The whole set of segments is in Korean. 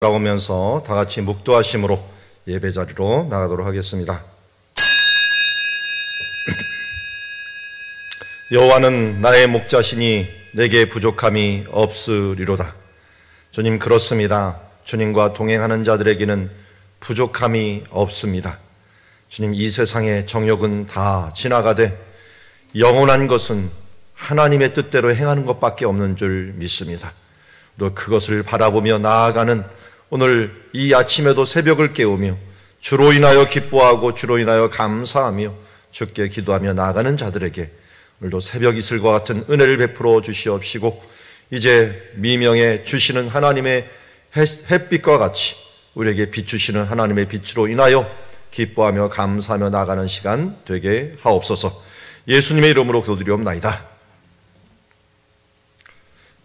돌아오면서 다 같이 묵도하심으로 예배 자리로 나가도록 하겠습니다. 여호와는 나의 목자시니 내게 부족함이 없으리로다. 주님, 그렇습니다. 주님과 동행하는 자들에게는 부족함이 없습니다. 주님, 이 세상의 정욕은 다 지나가되 영원한 것은 하나님의 뜻대로 행하는 것밖에 없는 줄 믿습니다. 또 그것을 바라보며 나아가는 오늘 이 아침에도 새벽을 깨우며 주로 인하여 기뻐하고 주로 인하여 감사하며 주께 기도하며 나아가는 자들에게 오늘도 새벽 이슬과 같은 은혜를 베풀어 주시옵시고, 이제 미명에 주시는 하나님의 햇빛과 같이 우리에게 비추시는 하나님의 빛으로 인하여 기뻐하며 감사하며 나아가는 시간 되게 하옵소서. 예수님의 이름으로 기도드리옵나이다.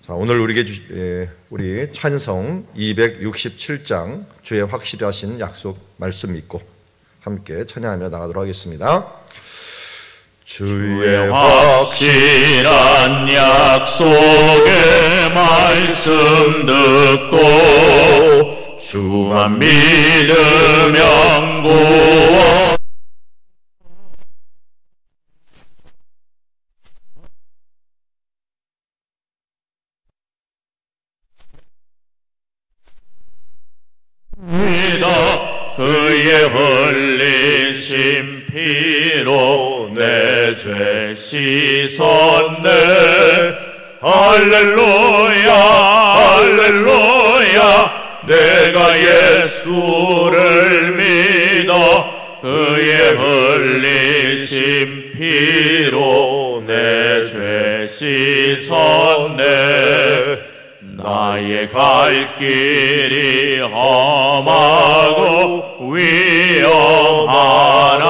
자, 오늘 우리 찬성 267장 주의 확실히 하신 약속 말씀 믿고 함께 찬양하며 나가도록 하겠습니다. 주의 확실한 약속의 말씀 듣고 주만 믿으면 구원 그의 흘리신 피로 내 죄 씻었네. 할렐루야 할렐루야, 내가 예수를 믿어 그의 흘리신 피로 내 죄 씻었네. 나의 갈 길이 험하고 위험하나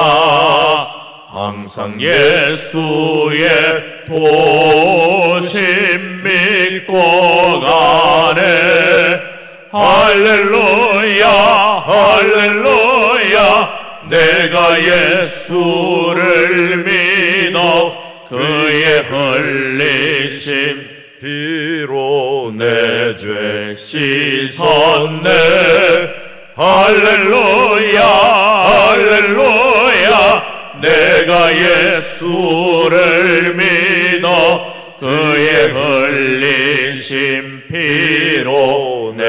항상 예수의 도심 믿고 가네. 할렐루야 할렐루야, 내가 예수를 믿어 그의 흘리신 피로 내 죄 씻었네. 할렐루야 할렐루야, 내가 예수를 믿어 그의 흘리신 피로 내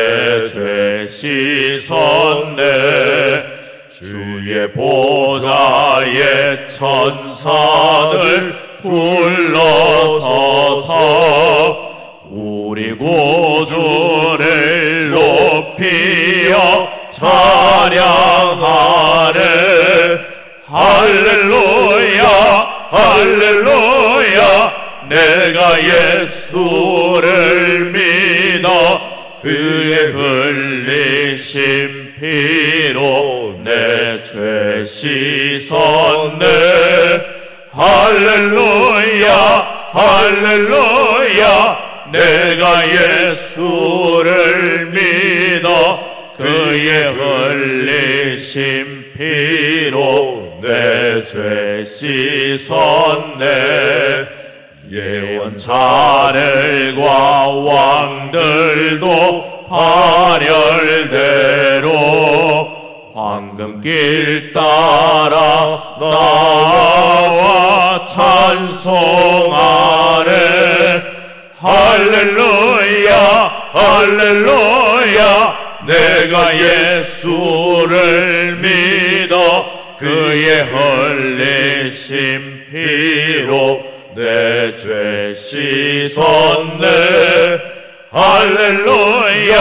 죄 씻었네. 주의 보좌에 천사들 불러서서 우리 구주를 높이어 찬양하네. 할렐루야 할렐루야, 내가 예수를 믿어 그의 흘리신 피로 내 죄 씻었네. 할렐루야 할렐루야, 내가 예수를 믿어 그의 흘리신 피로 내 죄 씻었네. 예언자들과 왕들도 발열대로 황금길 따라 나와 찬송하네. 할렐루야 할렐루야, 내가 예수를 믿어 그의 흘리신 피로 내 죄 씻었네. 할렐루야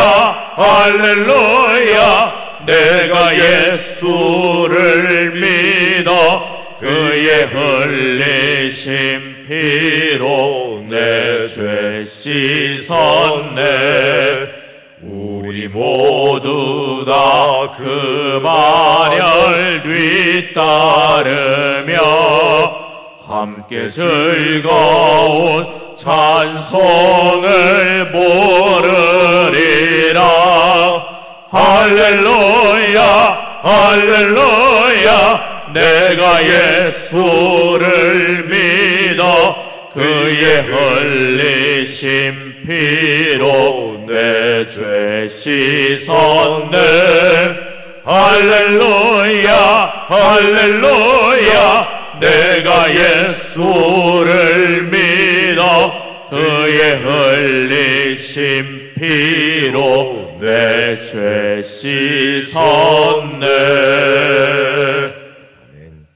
할렐루야, 내가 예수를 믿어 그의 흘리신 피로 내 죄 씻었네. 우리 모두 다 그 말을 뒤따르며 함께 즐거운 찬송을 부르리라. 할렐루야 할렐루야, 내가 예수를 믿어 그의 흘리신 피로 내 죄 씻었네. 할렐루야 할렐루야 내가 예수를 믿어 그의 흘리신 피로 내 죄 씻었네. 아멘.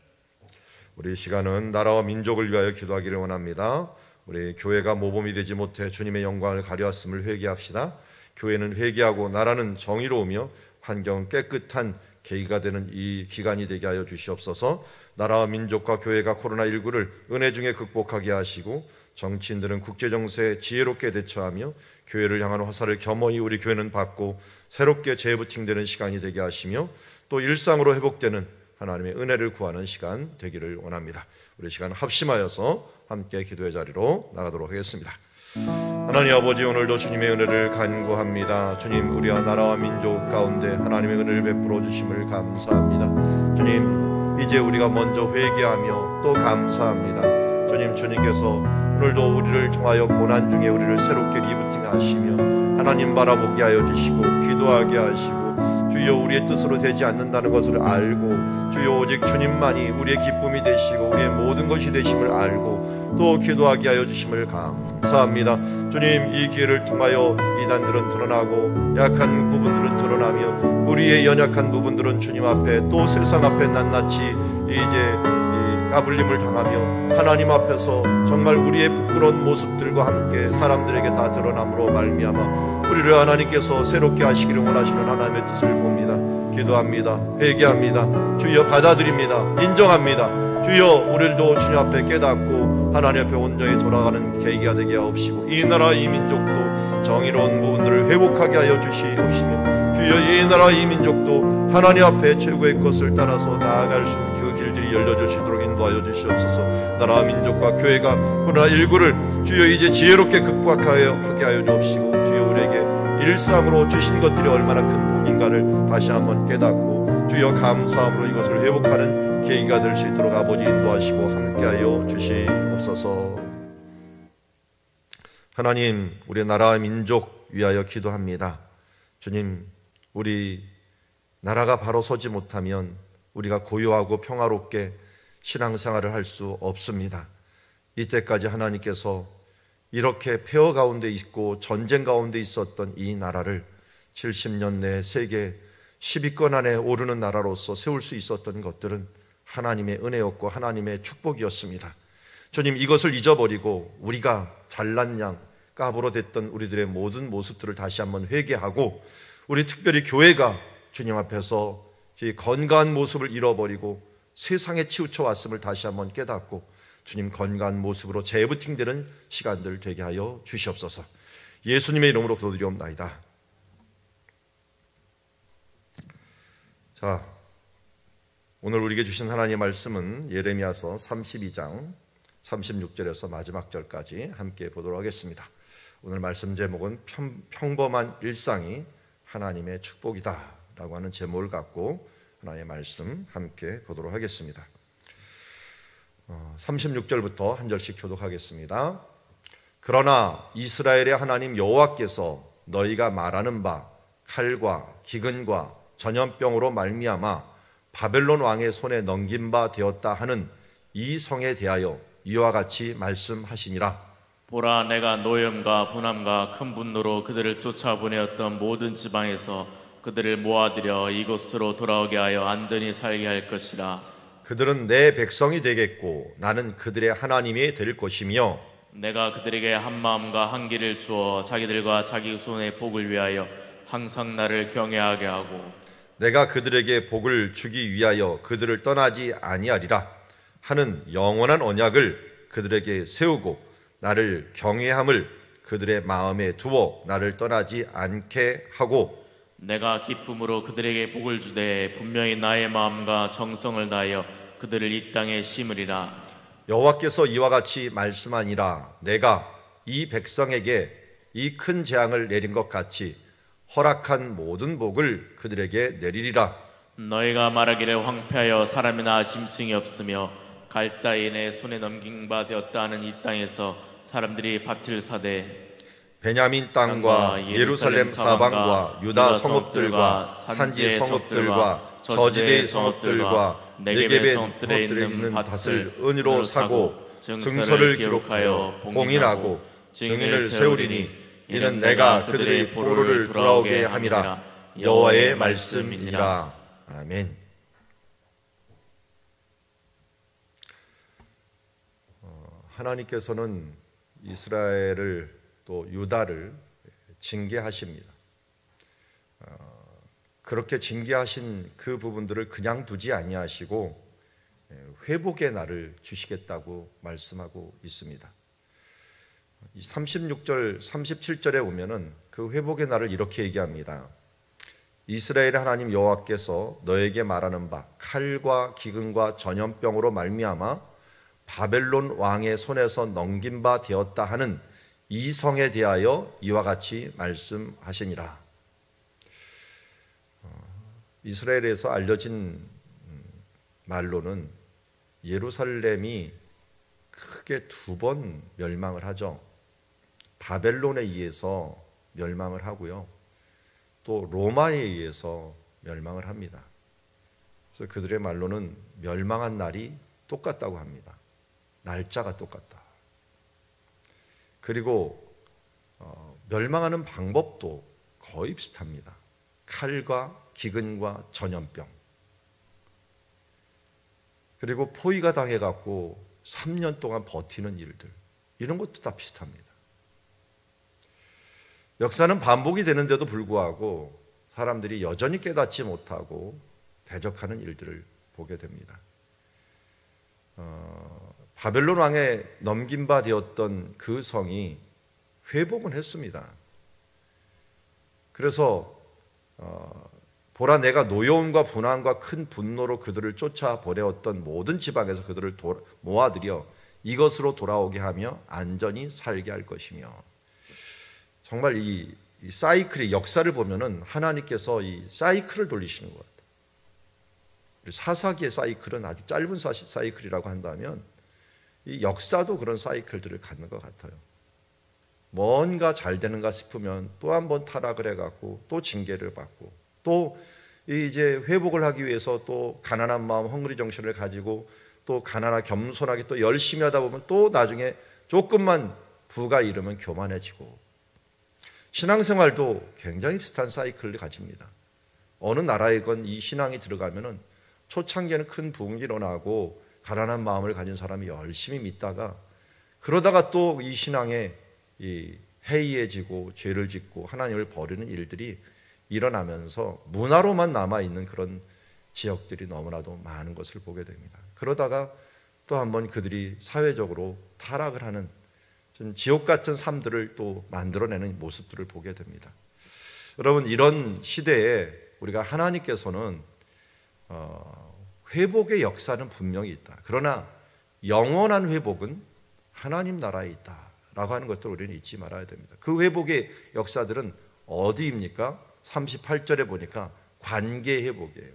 우리 시간은 나라와 민족을 위하여 기도하기를 원합니다. 우리 교회가 모범이 되지 못해 주님의 영광을 가려왔음을 회개합시다. 교회는 회개하고 나라는 정의로우며 환경은 깨끗한 계기가 되는 이 기간이 되게 하여 주시옵소서. 나라와 민족과 교회가 코로나19를 은혜 중에 극복하게 하시고 정치인들은 국제정세에 지혜롭게 대처하며 교회를 향한 화살을 겸허히 우리 교회는 받고 새롭게 재부팅되는 시간이 되게 하시며 또 일상으로 회복되는 하나님의 은혜를 구하는 시간 되기를 원합니다. 우리 시간 합심하여서 함께 기도의 자리로 나가도록 하겠습니다. 하나님 아버지, 오늘도 주님의 은혜를 간구합니다. 주님, 우리와 나라와 민족 가운데 하나님의 은혜를 베풀어 주심을 감사합니다. 주님, 이제 우리가 먼저 회개하며 또 감사합니다. 주님, 주님께서 오늘도 우리를 통하여 고난 중에 우리를 새롭게 리부팅하시며 하나님 바라보게 하여 주시고 기도하게 하시고 주여 우리의 뜻으로 되지 않는다는 것을 알고 주여 오직 주님만이 우리의 기쁨이 되시고 우리의 모든 것이 되심을 알고 또 기도하게 하여 주심을 감사합니다. 주님, 이 기회를 통하여 이단들은 드러나고 약한 부분들은 드러나며 우리의 연약한 부분들은 주님 앞에 또 세상 앞에 낱낱이 이제 까불림을 당하며 하나님 앞에서 정말 우리의 부끄러운 모습들과 함께 사람들에게 다 드러남으로 말미암아 우리를 하나님께서 새롭게 하시기를 원하시는 하나님의 뜻을 봅니다. 기도합니다. 회개합니다. 주여 받아들입니다. 인정합니다. 주여 우리도 주님 앞에 깨닫고 하나님 앞에 온전히 돌아가는 계기가 되게 하옵시고 이 나라 이 민족도 정의로운 부분들을 회복하게 하여 주시옵시며 주여 이 나라 이 민족도 하나님 앞에 최고의 것을 따라서 나아갈 수 있는 그 길들이 열려질 수 있도록 인도하여 주시옵소서. 나라와 민족과 교회가 코로나19를 주여 이제 지혜롭게 극복하게 하여 주옵시고 주여 우리에게 일상으로 주신 것들이 얼마나 큰 복인가를 다시 한번 깨닫고 주여 감사함으로 이것을 회복하는 계기가 될 수 있도록 아버지 인도하시고 함께하여 주시옵소서. 하나님, 우리 나라와 민족 위하여 기도합니다. 주님, 우리 나라가 바로 서지 못하면 우리가 고요하고 평화롭게 신앙생활을 할 수 없습니다. 이때까지 하나님께서 이렇게 폐허 가운데 있고 전쟁 가운데 있었던 이 나라를 70년 내에 세계 10위권 안에 오르는 나라로서 세울 수 있었던 것들은 하나님의 은혜였고 하나님의 축복이었습니다. 주님, 이것을 잊어버리고 우리가 잘난 양 까불어 댔던 우리들의 모든 모습들을 다시 한번 회개하고 우리 특별히 교회가 주님 앞에서 이 건강한 모습을 잃어버리고 세상에 치우쳐 왔음을 다시 한번 깨닫고 주님 건강한 모습으로 재부팅되는 시간들 되게 하여 주시옵소서. 예수님의 이름으로 기도드리옵나이다. 자, 오늘 우리에게 주신 하나님의 말씀은 예레미야서 32장 36절에서 마지막 절까지 함께 보도록 하겠습니다. 오늘 말씀 제목은 평범한 일상이 하나님의 축복이다 라고 하는 제목을 갖고 하나님의 말씀 함께 보도록 하겠습니다. 36절부터 한 절씩 교독하겠습니다. 그러나 이스라엘의 하나님 여호와께서 너희가 말하는 바 칼과 기근과 전염병으로 말미암아 바벨론 왕의 손에 넘긴 바 되었다 하는 이 성에 대하여 이와 같이 말씀하시니라. 보라, 내가 노염과 분함과 큰 분노로 그들을 쫓아보내었던 모든 지방에서 그들을 모아들여 이곳으로 돌아오게 하여 안전히 살게 할 것이라. 그들은 내 백성이 되겠고 나는 그들의 하나님이 될 것이며 내가 그들에게 한 마음과 한 길을 주어 자기들과 자기 손의 복을 위하여 항상 나를 경외하게 하고 내가 그들에게 복을 주기 위하여 그들을 떠나지 아니하리라 하는 영원한 언약을 그들에게 세우고 나를 경외함을 그들의 마음에 두어 나를 떠나지 않게 하고 내가 기쁨으로 그들에게 복을 주되 분명히 나의 마음과 정성을 다하여 그들을 이 땅에 심으리라. 여호와께서 이와 같이 말씀하니라. 내가 이 백성에게 이 큰 재앙을 내린 것 같이 허락한 모든 복을 그들에게 내리리라. 너희가 말하기를 황폐하여 사람이나 짐승이 없으며 갈다인의 손에 넘긴 바 되었다 하는 이 땅에서 사람들이 밭을 사되 베냐민 땅과 예루살렘 사방과 유다 성읍들과 산지 성읍들과 저지대의 성읍들과 네겝의 성읍들에 있는 밭을 은으로 사고 증서를 기록하여 봉인하고 증인을 세우리니 이는 내가 그들의 포로를 돌아오게 함이라. 여호와의 말씀이니라. 아멘. 하나님께서는 이스라엘을 또 유다를 징계하십니다. 그렇게 징계하신 그 부분들을 그냥 두지 아니하시고 회복의 날을 주시겠다고 말씀하고 있습니다. 36절, 37절에 보면은 그 회복의 날을 이렇게 얘기합니다. 이스라엘 하나님 여호와께서 너에게 말하는 바 칼과 기근과 전염병으로 말미암아 바벨론 왕의 손에서 넘긴 바 되었다 하는 이 성에 대하여 이와 같이 말씀하시니라. 이스라엘에서 알려진 말로는 예루살렘이 크게 2번 멸망을 하죠. 바벨론에 의해서 멸망을 하고요. 또 로마에 의해서 멸망을 합니다. 그래서 그들의 말로는 멸망한 날이 똑같다고 합니다. 날짜가 똑같다. 그리고 멸망하는 방법도 거의 비슷합니다. 칼과 기근과 전염병. 그리고 포위가 당해갖고 3년 동안 버티는 일들. 이런 것도 다 비슷합니다. 역사는 반복이 되는데도 불구하고 사람들이 여전히 깨닫지 못하고 대적하는 일들을 보게 됩니다. 바벨론 왕에 넘긴 바 되었던 그 성이 회복은 했습니다. 그래서 보라 내가 노여움과 분함과 큰 분노로 그들을 쫓아보내었던 모든 지방에서 그들을 모아들여 이것으로 돌아오게 하며 안전히 살게 할 것이며. 정말 이 사이클의 역사를 보면은 하나님께서 이 사이클을 돌리시는 것 같아요. 사사기의 사이클은 아주 짧은 사이클이라고 한다면 이 역사도 그런 사이클들을 갖는 것 같아요. 뭔가 잘 되는가 싶으면 또 한 번 타락을 해갖고 또 징계를 받고 또 이제 회복을 하기 위해서 또 가난한 마음, 헝그리 정신을 가지고 또 가난하게 겸손하게 또 열심히 하다 보면 또 나중에 조금만 부가 이르면 교만해지고. 신앙생활도 굉장히 비슷한 사이클을 가집니다. 어느 나라에건 이 신앙이 들어가면은 초창기에는 큰 부흥이 일어나고 가난한 마음을 가진 사람이 열심히 믿다가 그러다가 또 이 신앙에 해이해지고 죄를 짓고 하나님을 버리는 일들이 일어나면서 문화로만 남아있는 그런 지역들이 너무나도 많은 것을 보게 됩니다. 그러다가 또 한번 그들이 사회적으로 타락을 하는 좀 지옥 같은 삶들을 또 만들어내는 모습들을 보게 됩니다. 여러분, 이런 시대에 우리가 하나님께서는 회복의 역사는 분명히 있다. 그러나 영원한 회복은 하나님 나라에 있다라고 하는 것들을 우리는 잊지 말아야 됩니다. 그 회복의 역사들은 어디입니까? 38절에 보니까 관계 회복이에요.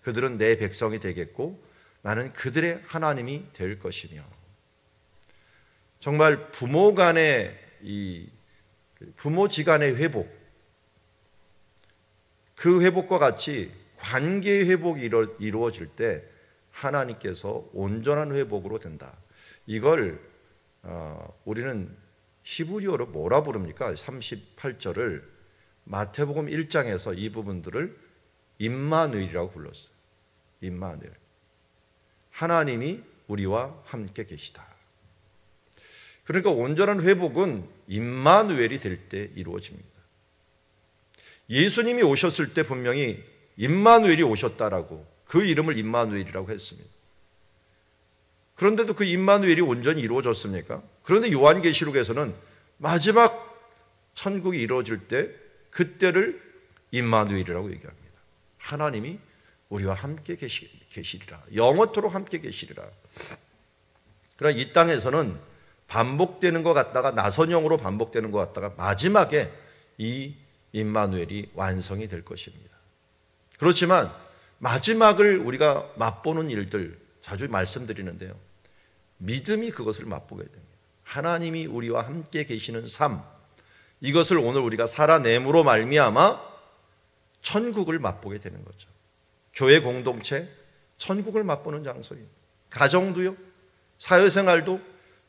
그들은 내 백성이 되겠고 나는 그들의 하나님이 될 것이며. 정말 부모지간의 회복, 그 회복과 같이 관계의 회복이 이루어질 때 하나님께서 온전한 회복으로 된다. 이걸 우리는 히브리어로 뭐라 부릅니까? 38절을 마태복음 1장에서 이 부분들을 임마누엘이라고 불렀어요. 임마누엘. 하나님이 우리와 함께 계시다. 그러니까 온전한 회복은 임마누엘이 될 때 이루어집니다. 예수님이 오셨을 때 분명히 임마누엘이 오셨다라고 그 이름을 임마누엘이라고 했습니다. 그런데도 그 임마누엘이 온전히 이루어졌습니까? 그런데 요한계시록에서는 마지막 천국이 이루어질 때 그때를 임마누엘이라고 얘기합니다. 하나님이 우리와 함께 계시리라. 영원토록 함께 계시리라. 그러나 이 땅에서는 반복되는 것 같다가 나선형으로 반복되는 것 같다가 마지막에 이 임마누엘이 완성이 될 것입니다. 그렇지만 마지막을 우리가 맛보는 일들, 자주 말씀드리는데요. 믿음이 그것을 맛보게 됩니다. 하나님이 우리와 함께 계시는 삶, 이것을 오늘 우리가 살아냄으로 말미암아 천국을 맛보게 되는 거죠. 교회 공동체, 천국을 맛보는 장소입니다. 가정도요, 사회생활도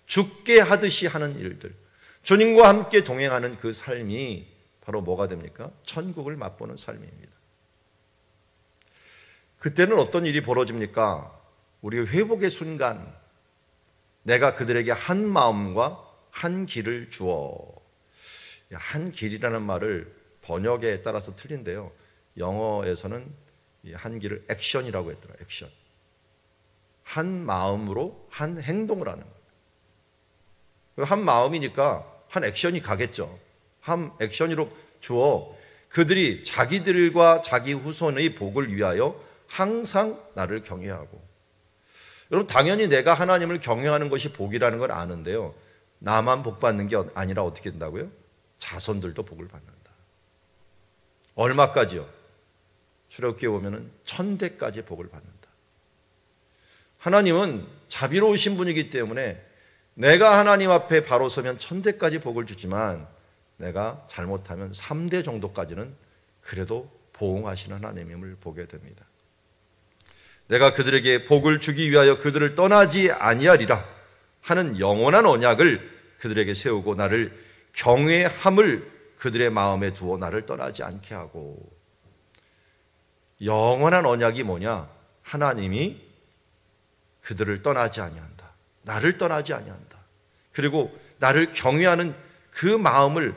죽게 하듯이 하는 일들, 주님과 함께 동행하는 그 삶이 바로 뭐가 됩니까? 천국을 맛보는 삶입니다. 그때는 어떤 일이 벌어집니까? 우리가 회복의 순간, 내가 그들에게 한 마음과 한 길을 주어. 한 길이라는 말을 번역에 따라서 틀린데요, 영어에서는 이 한 길을 액션이라고 했더라. 액션. 한 마음으로 한 행동을 하는 거예요. 한 마음이니까 한 액션이 가겠죠. 한 액션으로 주어 그들이 자기들과 자기 후손의 복을 위하여 항상 나를 경외하고. 여러분, 당연히 내가 하나님을 경외하는 것이 복이라는 걸 아는데요, 나만 복 받는 게 아니라 어떻게 된다고요? 자손들도 복을 받는다. 얼마까지요? 출애굽기에 보면은 1000대까지 복을 받는다. 하나님은 자비로우신 분이기 때문에 내가 하나님 앞에 바로 서면 1000대까지 복을 주지만 내가 잘못하면 3대 정도까지는 그래도 보응하시는 하나님임을 보게 됩니다. 내가 그들에게 복을 주기 위하여 그들을 떠나지 아니하리라 하는 영원한 언약을 그들에게 세우고 나를 경외함을 그들의 마음에 두어 나를 떠나지 않게 하고. 영원한 언약이 뭐냐? 하나님이 그들을 떠나지 아니한다. 나를 떠나지 아니한다. 그리고 나를 경외하는 그 마음을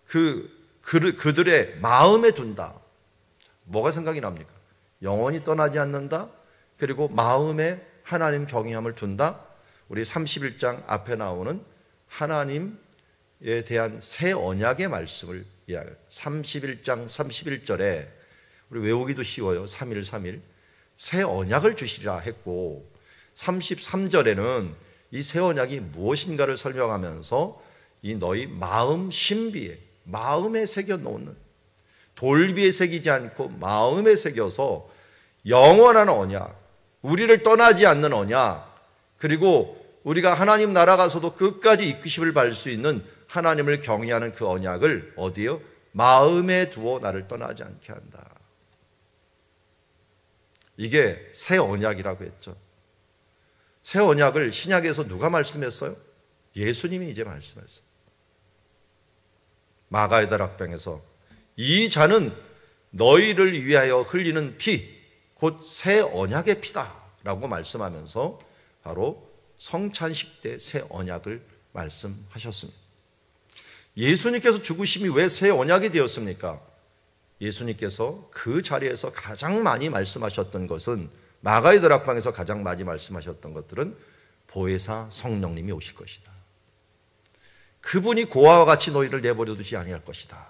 그들의 마음에 둔다. 뭐가 생각이 납니까? 영원히 떠나지 않는다. 그리고 마음에 하나님 경외함을 둔다. 우리 31장 앞에 나오는 하나님에 대한 새 언약의 말씀을 이야기해요. 31장 31절에 우리 외우기도 쉬워요. 3일 새 언약을 주시리라 했고, 33절에는 이 새 언약이 무엇인가를 설명하면서 이 너희 마음 신비에, 마음에 새겨 놓는, 돌비에 새기지 않고 마음에 새겨서 영원한 언약, 우리를 떠나지 않는 언약, 그리고 우리가 하나님 나라 가서도 끝까지 이끄심을 받을 수 있는 하나님을 경외하는 그 언약을 어디요? 마음에 두어 나를 떠나지 않게 한다. 이게 새 언약이라고 했죠. 새 언약을 신약에서 누가 말씀했어요? 예수님이 이제 말씀했어요. 마가의 다락방에서 이 잔은 너희를 위하여 흘리는 피, 곧 새 언약의 피다 라고 말씀하면서 바로 성찬식 때 새 언약을 말씀하셨습니다. 예수님께서 죽으심이 왜 새 언약이 되었습니까? 예수님께서 그 자리에서 가장 많이 말씀하셨던 것은, 마가의 다락방에서 가장 많이 말씀하셨던 것들은 보혜사 성령님이 오실 것이다. 그분이 고아와 같이 너희를 내버려 두지 아니할 것이다.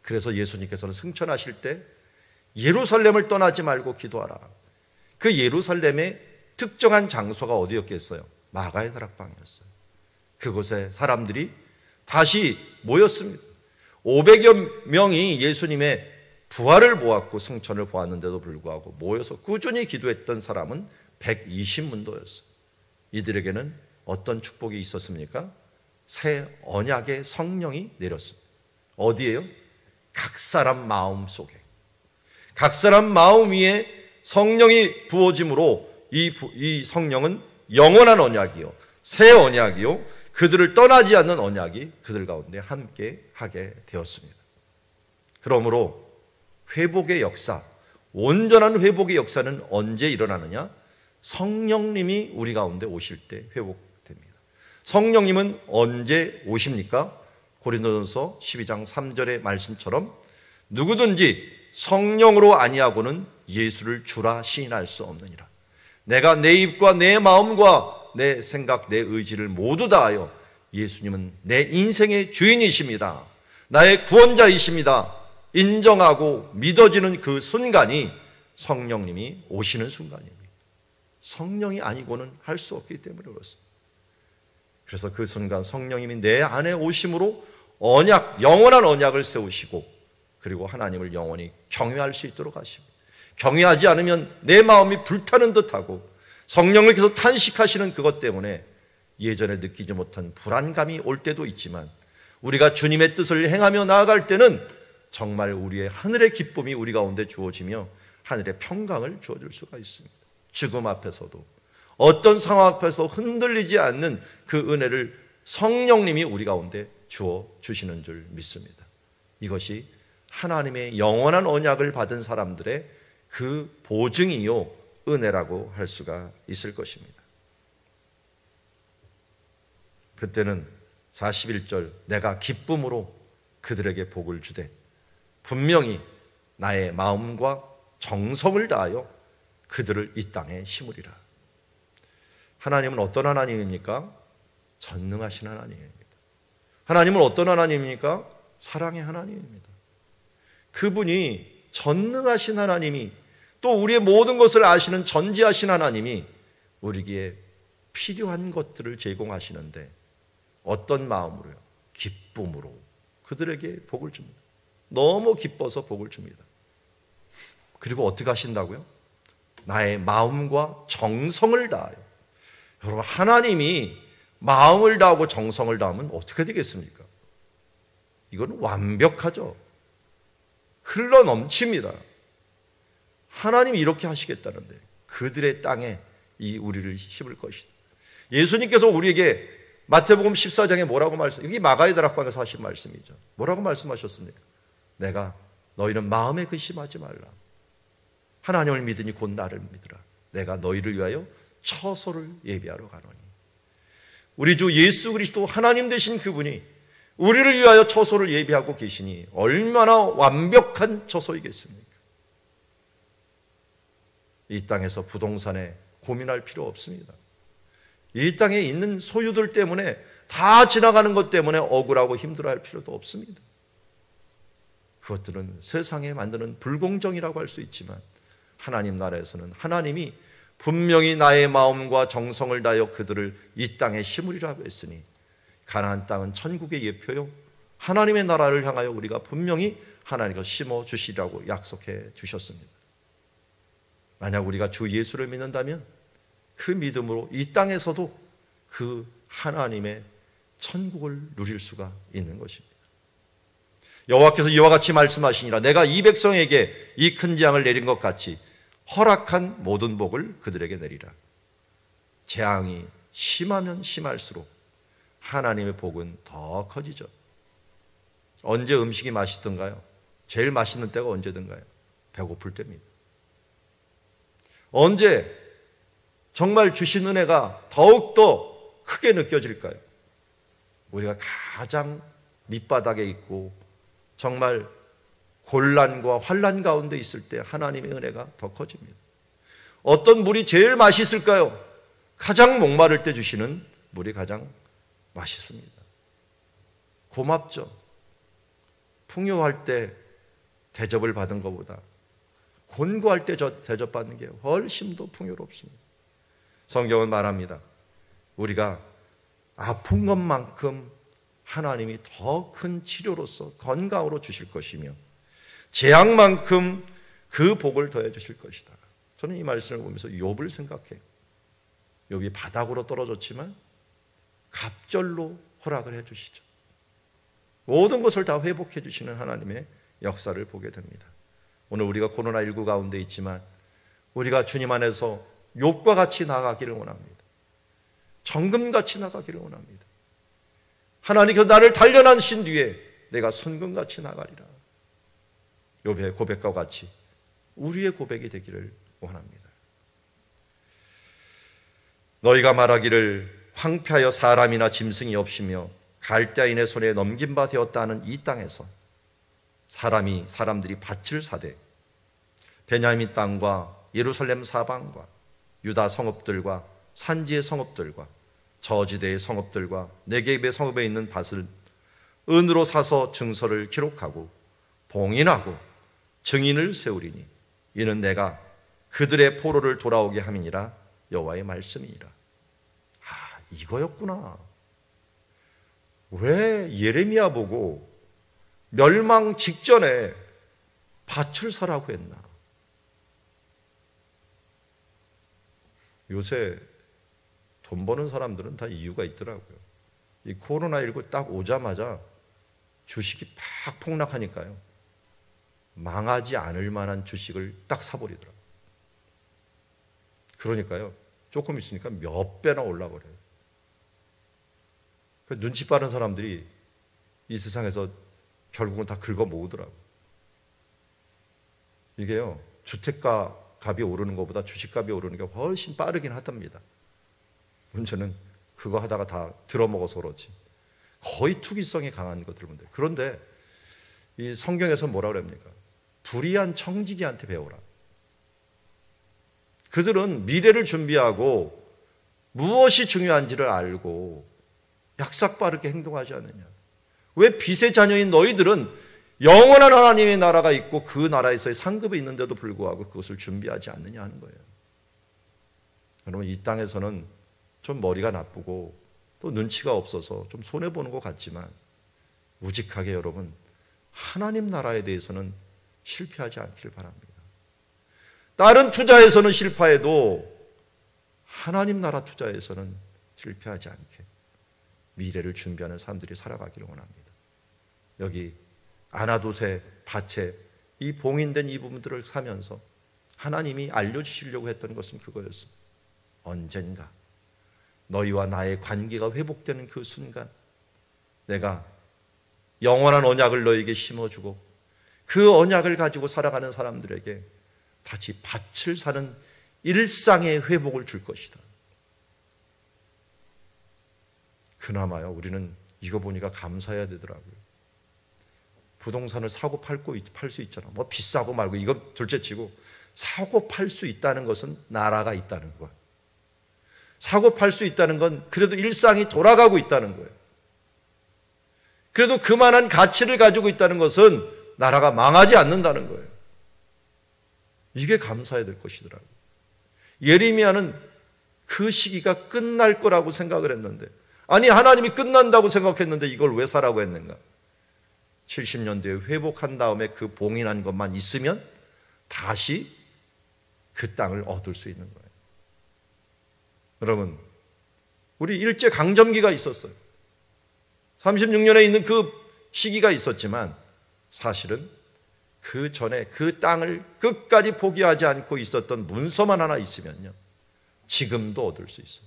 그래서 예수님께서는 승천하실 때 예루살렘을 떠나지 말고 기도하라. 그 예루살렘의 특정한 장소가 어디였겠어요? 마가의 다락방이었어요. 그곳에 사람들이 다시 모였습니다. 500여 명이 예수님의 부활을 보았고 승천을 보았는데도 불구하고 모여서 꾸준히 기도했던 사람은 120문도였어요. 이들에게는 어떤 축복이 있었습니까? 새 언약의 성령이 내렸습니다. 어디에요? 각 사람 마음 속에. 각 사람 마음 위에 성령이 부어짐으로 이 성령은 영원한 언약이요, 새 언약이요, 그들을 떠나지 않는 언약이 그들 가운데 함께 하게 되었습니다. 그러므로 회복의 역사, 온전한 회복의 역사는 언제 일어나느냐? 성령님이 우리 가운데 오실 때 회복됩니다. 성령님은 언제 오십니까? 고린도전서 12장 3절의 말씀처럼 누구든지 성령으로 아니하고는 예수를 주라 시인할 수 없느니라. 내가 내 입과 내 마음과 내 생각, 내 의지를 모두 다하여 예수님은 내 인생의 주인이십니다, 나의 구원자이십니다 인정하고 믿어지는 그 순간이 성령님이 오시는 순간입니다. 성령이 아니고는 할 수 없기 때문에 그렇습니다. 그래서 그 순간 성령님이 내 안에 오심으로 언약, 영원한 언약을 세우시고 그리고 하나님을 영원히 경외할 수 있도록 하십니다. 경외하지 않으면 내 마음이 불타는 듯하고 성령을 계속 탄식하시는 그것 때문에 예전에 느끼지 못한 불안감이 올 때도 있지만 우리가 주님의 뜻을 행하며 나아갈 때는 정말 우리의 하늘의 기쁨이 우리 가운데 주어지며 하늘의 평강을 주어줄 수가 있습니다. 죽음 앞에서도 어떤 상황 앞에서 흔들리지 않는 그 은혜를 성령님이 우리 가운데 주어 주시는 줄 믿습니다. 이것이 하나님의 영원한 언약을 받은 사람들의 그 보증이요 은혜라고 할 수가 있을 것입니다. 그때는 41절 내가 기쁨으로 그들에게 복을 주되 분명히 나의 마음과 정성을 다하여 그들을 이 땅에 심으리라. 하나님은 어떤 하나님입니까? 전능하신 하나님입니다. 하나님은 어떤 하나님입니까? 사랑의 하나님입니다. 그분이 전능하신 하나님이 또 우리의 모든 것을 아시는 전지하신 하나님이 우리에게 필요한 것들을 제공하시는데 어떤 마음으로요? 기쁨으로 그들에게 복을 줍니다. 너무 기뻐서 복을 줍니다. 그리고 어떻게 하신다고요? 나의 마음과 정성을 다하여. 여러분, 하나님이 마음을 다하고 정성을 다하면 어떻게 되겠습니까? 이건 완벽하죠. 흘러 넘칩니다. 하나님이 이렇게 하시겠다는데 그들의 땅에 이 우리를 심을 것이다. 예수님께서 우리에게 마태복음 14장에 뭐라고 말씀? 여기 마가의 다락방에서 하신 말씀이죠. 뭐라고 말씀하셨습니까? 내가 너희는 마음에 근심하지 말라. 하나님을 믿으니 곧 나를 믿으라. 내가 너희를 위하여 처소를 예비하러 가노니. 우리 주 예수 그리스도 하나님 되신 그분이 우리를 위하여 처소를 예비하고 계시니 얼마나 완벽한 처소이겠습니까? 이 땅에서 부동산에 고민할 필요 없습니다. 이 땅에 있는 소유들 때문에 다 지나가는 것 때문에 억울하고 힘들어할 필요도 없습니다. 그것들은 세상에 만드는 불공정이라고 할 수 있지만 하나님 나라에서는 하나님이 분명히 나의 마음과 정성을 다하여 그들을 이 땅에 심으리라고 했으니 가나안 땅은 천국의 예표요 하나님의 나라를 향하여 우리가 분명히 하나님께서 심어 주시라고 약속해 주셨습니다. 만약 우리가 주 예수를 믿는다면 그 믿음으로 이 땅에서도 그 하나님의 천국을 누릴 수가 있는 것입니다. 여호와께서 이와 같이 말씀하시니라. 내가 이 백성에게 이 큰 재앙을 내린 것 같이 허락한 모든 복을 그들에게 내리라. 재앙이 심하면 심할수록 하나님의 복은 더 커지죠. 언제 음식이 맛있던가요? 제일 맛있는 때가 언제든가요? 배고플 때입니다. 언제 정말 주신 은혜가 더욱더 크게 느껴질까요? 우리가 가장 밑바닥에 있고 정말 곤란과 환난 가운데 있을 때 하나님의 은혜가 더 커집니다. 어떤 물이 제일 맛있을까요? 가장 목마를 때 주시는 물이 가장 맛있습니다. 고맙죠. 풍요할 때 대접을 받은 것보다 곤고할 때 대접받는 게 훨씬 더 풍요롭습니다. 성경은 말합니다. 우리가 아픈 것만큼 하나님이 더 큰 치료로서 건강으로 주실 것이며 재앙만큼 그 복을 더해 주실 것이다. 저는 이 말씀을 보면서 욥을 생각해요. 욥이 바닥으로 떨어졌지만 갑절로 허락을 해 주시죠. 모든 것을 다 회복해 주시는 하나님의 역사를 보게 됩니다. 오늘 우리가 코로나19 가운데 있지만 우리가 주님 안에서 욥과 같이 나가기를 원합니다. 정금같이 나가기를 원합니다. 하나님께서 나를 단련하신 뒤에 내가 순금같이 나가리라. 욥의 고백과 같이 우리의 고백이 되기를 원합니다. 너희가 말하기를 황폐하여 사람이나 짐승이 없으며 갈대아인의 손에 넘긴 바 되었다는 이 땅에서 사람들이 밭을 사되 베냐민 땅과 예루살렘 사방과 유다 성읍들과 산지의 성읍들과 저지대의 성읍들과 네겝의 성읍에 있는 밭을 은으로 사서 증서를 기록하고 봉인하고 증인을 세우리니 이는 내가 그들의 포로를 돌아오게 함이니라. 여호와의 말씀이니라. 이거였구나. 왜 예레미야 보고 멸망 직전에 밭을 사라고 했나? 요새 돈 버는 사람들은 다 이유가 있더라고요. 이 코로나19 딱 오자마자 주식이 팍 폭락하니까요. 망하지 않을 만한 주식을 딱 사버리더라고요. 그러니까요. 조금 있으니까 몇 배나 올라버려요. 그 눈치 빠른 사람들이 이 세상에서 결국은 다 긁어 모으더라고요. 이게요. 주택가 값이 오르는 것보다 주식값이 오르는 게 훨씬 빠르긴 하답니다. 문제는 그거 하다가 다 들어먹어서 그렇지. 거의 투기성이 강한 것들 문제. 그런데 이 성경에서 뭐라 그럽니까? 불의한 청지기한테 배워라. 그들은 미래를 준비하고 무엇이 중요한지를 알고 약삭빠르게 행동하지 않느냐. 왜 빛의 자녀인 너희들은 영원한 하나님의 나라가 있고 그 나라에서의 상급이 있는데도 불구하고 그것을 준비하지 않느냐 하는 거예요. 여러분, 이 땅에서는 좀 머리가 나쁘고 또 눈치가 없어서 좀 손해보는 것 같지만 우직하게 여러분, 하나님 나라에 대해서는 실패하지 않기를 바랍니다. 다른 투자에서는 실패해도 하나님 나라 투자에서는 실패하지 않게 미래를 준비하는 사람들이 살아가기를 원합니다. 여기 아나도세, 밭에 이 봉인된 이 부분들을 사면서 하나님이 알려주시려고 했던 것은 그거였습니다. 언젠가 너희와 나의 관계가 회복되는 그 순간 내가 영원한 언약을 너에게 심어주고 그 언약을 가지고 살아가는 사람들에게 다시 밭을 사는 일상의 회복을 줄 것이다. 그나마요 우리는 이거 보니까 감사해야 되더라고요. 부동산을 사고 팔 수 있잖아. 뭐 비싸고 말고 이거 둘째치고 사고 팔 수 있다는 것은 나라가 있다는 거야. 사고 팔 수 있다는 건 그래도 일상이 돌아가고 있다는 거예요. 그래도 그만한 가치를 가지고 있다는 것은 나라가 망하지 않는다는 거예요. 이게 감사해야 될 것이더라고요. 예레미야는 그 시기가 끝날 거라고 생각을 했는데, 아니 하나님이 끝난다고 생각했는데 이걸 왜 사라고 했는가? 70년대에 회복한 다음에 그 봉인한 것만 있으면 다시 그 땅을 얻을 수 있는 거예요. 여러분, 우리 일제강점기가 있었어요. 36년에 있는 그 시기가 있었지만 사실은 그 전에 그 땅을 끝까지 포기하지 않고 있었던 문서만 하나 있으면요 지금도 얻을 수 있어요.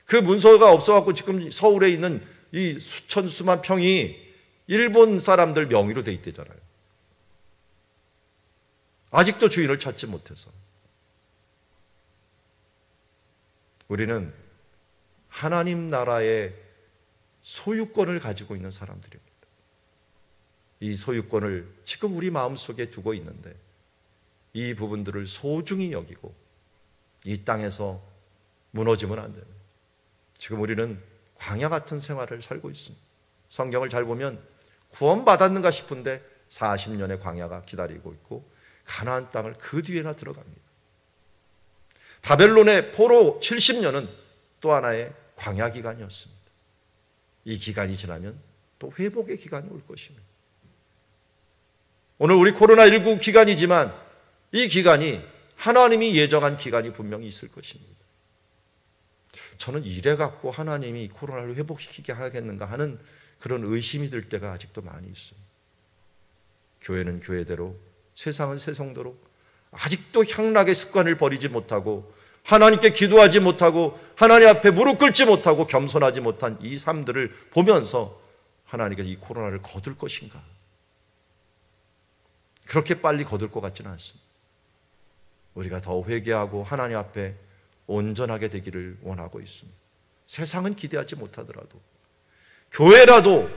그 문서가 없어갖고 지금 서울에 있는 이 수천 수만 평이 일본 사람들 명의로 돼 있대잖아요. 아직도 주인을 찾지 못해서. 우리는 하나님 나라의 소유권을 가지고 있는 사람들입니다. 이 소유권을 지금 우리 마음속에 두고 있는데 이 부분들을 소중히 여기고 이 땅에서 무너지면 안 됩니다. 지금 우리는 광야 같은 생활을 살고 있습니다. 성경을 잘 보면 구원받았는가 싶은데 40년의 광야가 기다리고 있고 가나안 땅을 그 뒤에나 들어갑니다. 바벨론의 포로 70년은 또 하나의 광야 기간이었습니다. 이 기간이 지나면 또 회복의 기간이 올 것입니다. 오늘 우리 코로나19 기간이지만 이 기간이 하나님이 예정한 기간이 분명히 있을 것입니다. 저는 이래 갖고 하나님이 코로나를 회복시키게 하겠는가 하는 그런 의심이 들 때가 아직도 많이 있습니다. 교회는 교회대로, 세상은 세상대로 아직도 향락의 습관을 버리지 못하고 하나님께 기도하지 못하고 하나님 앞에 무릎 꿇지 못하고 겸손하지 못한 이 삶들을 보면서 하나님께서 이 코로나를 거둘 것인가? 그렇게 빨리 거둘 것 같지는 않습니다. 우리가 더 회개하고 하나님 앞에 온전하게 되기를 원하고 있습니다. 세상은 기대하지 못하더라도 교회라도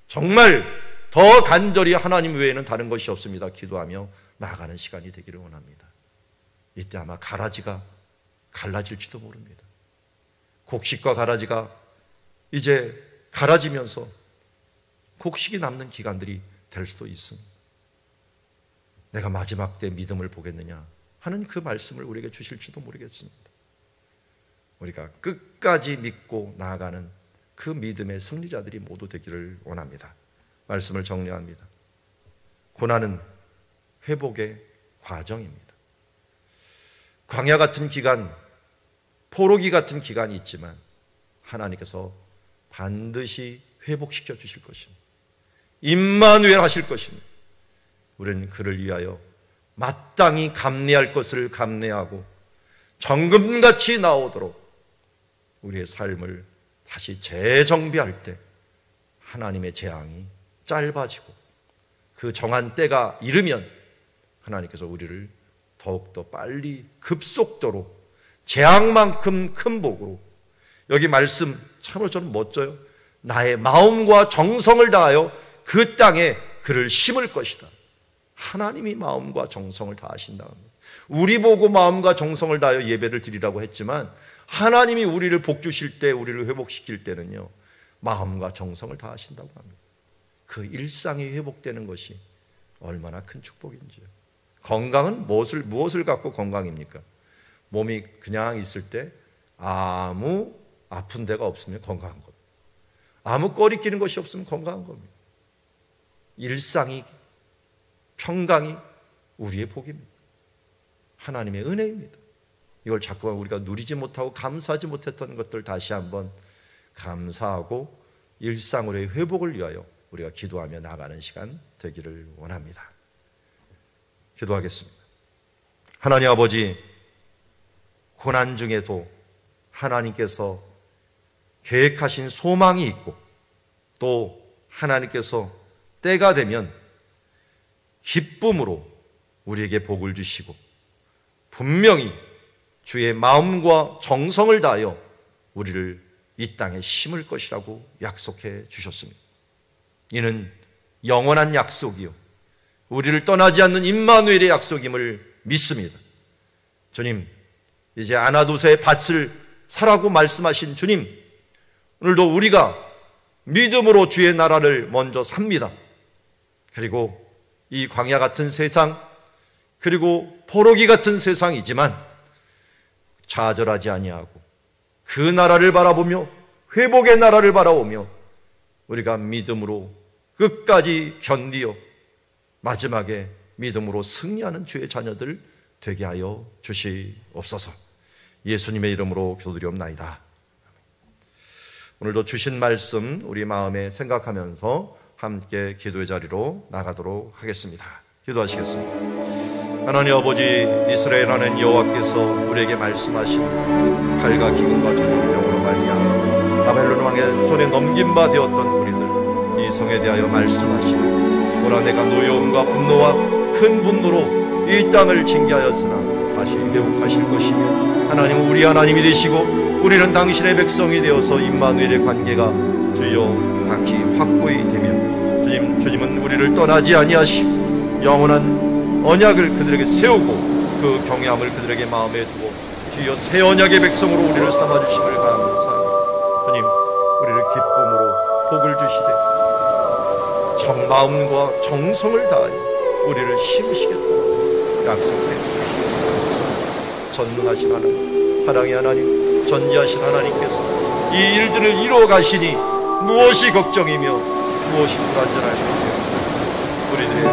정말 더 간절히 하나님 외에는 다른 것이 없습니다. 기도하며 나아가는 시간이 되기를 원합니다. 이때 아마 가라지가 갈라질지도 모릅니다. 곡식과 가라지가 이제 갈아지면서 곡식이 남는 기간들이 될 수도 있습니다. 내가 마지막 때 믿음을 보겠느냐 하는 그 말씀을 우리에게 주실지도 모르겠습니다. 우리가 끝까지 믿고 나아가는 그 믿음의 승리자들이 모두 되기를 원합니다. 말씀을 정리합니다. 고난은 회복의 과정입니다. 광야 같은 기간, 포로기 같은 기간이 있지만 하나님께서 반드시 회복시켜 주실 것입니다. 임마누엘 하실 것입니다. 우리는 그를 위하여 마땅히 감내할 것을 감내하고 정금같이 나오도록 우리의 삶을 다시 재정비할 때 하나님의 재앙이 짧아지고 그 정한 때가 이르면 하나님께서 우리를 더욱더 빨리 급속도로 재앙만큼 큰 복으로, 여기 말씀 참으로 저는 멋져요. 나의 마음과 정성을 다하여 그 땅에 그를 심을 것이다. 하나님이 마음과 정성을 다하신다 합니다. 우리 보고 마음과 정성을 다하여 예배를 드리라고 했지만 하나님이 우리를 복 주실 때, 우리를 회복시킬 때는요, 마음과 정성을 다하신다고 합니다. 그 일상이 회복되는 것이 얼마나 큰 축복인지요. 건강은 무엇을 갖고 건강입니까? 몸이 그냥 있을 때 아무 아픈 데가 없으면 건강한 겁니다. 아무 꺼리끼는 것이 없으면 건강한 겁니다. 일상이, 평강이 우리의 복입니다. 하나님의 은혜입니다. 이걸 자꾸만 우리가 누리지 못하고 감사하지 못했던 것들 다시 한번 감사하고 일상으로의 회복을 위하여 우리가 기도하며 나가는 시간 되기를 원합니다. 기도하겠습니다. 하나님 아버지, 고난 중에도 하나님께서 계획하신 소망이 있고 또 하나님께서 때가 되면 기쁨으로 우리에게 복을 주시고 분명히 주의 마음과 정성을 다하여 우리를 이 땅에 심을 것이라고 약속해 주셨습니다. 이는 영원한 약속이요 우리를 떠나지 않는 임마누엘의 약속임을 믿습니다. 주님, 이제 아나도서의 밭을 사라고 말씀하신 주님, 오늘도 우리가 믿음으로 주의 나라를 먼저 삽니다. 그리고 이 광야 같은 세상, 그리고 포로기 같은 세상이지만 좌절하지 아니하고 그 나라를 바라보며 회복의 나라를 바라보며 우리가 믿음으로 끝까지 견디어 마지막에 믿음으로 승리하는 주의 자녀들 되게 하여 주시옵소서. 예수님의 이름으로 기도드리옵나이다. 오늘도 주신 말씀 우리 마음에 생각하면서 함께 기도의 자리로 나가도록 하겠습니다. 기도하시겠습니다. 하나님 아버지, 이스라엘 하나님 여호와께서 우리에게 말씀하신 칼과 기근과 전염병으로 말미암아 바벨론 왕의 손에 넘긴 바 되었던 우리들, 이 성에 대하여 말씀하시고 보라, 내가 노여움과 분노와 큰 분노로 이 땅을 징계하였으나 다시 회복하실 것이며 하나님은 우리 하나님이 되시고 우리는 당신의 백성이 되어서 임마누엘의 관계가 주여 각히 확고히 되며 주님은 우리를 떠나지 아니하시고 영원한 언약을 그들에게 세우고 그 경외함을 그들에게 마음에 두고 주여 새 언약의 백성으로 우리를 삼아주심을 감사합니다. 주님, 우리를 기쁨으로 복을 주시되 정마음과 정성을 다하여 우리를 심으시겠다고 약속해 주시옵소서. 전능하신 하나님, 사랑의 하나님, 전지하신 하나님께서 이 일들을 이루어 가시니 무엇이 걱정이며 무엇이 불안전할 수 있겠습니까? 우리들의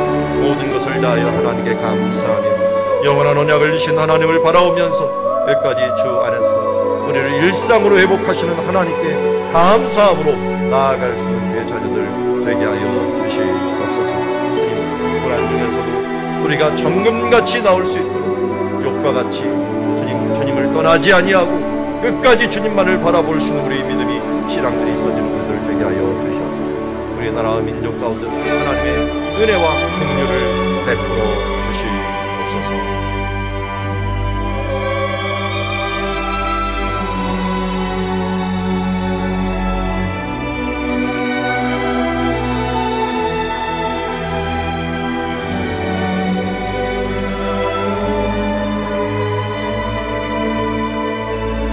모든 것을 다하여 하나님께 감사하며 영원한 언약을 주신 하나님을 바라오면서 끝까지 주 안에서 우리를 일상으로 회복하시는 하나님께 감사함으로 나아갈 수 있는 주의 자녀들 되게 하여 주시옵소서. 고난 중에서도 우리가 정금같이 나올 수 있도록 욥과 같이 주님을 떠나지 아니하고 끝까지 주님만을 바라볼 수 있는 우리의 믿음이 신앙들이 있어지는 분들 되게 하여 주시옵소서. 우리나라 민족 가운데 하나님의 은혜와 긍휼을 베풀어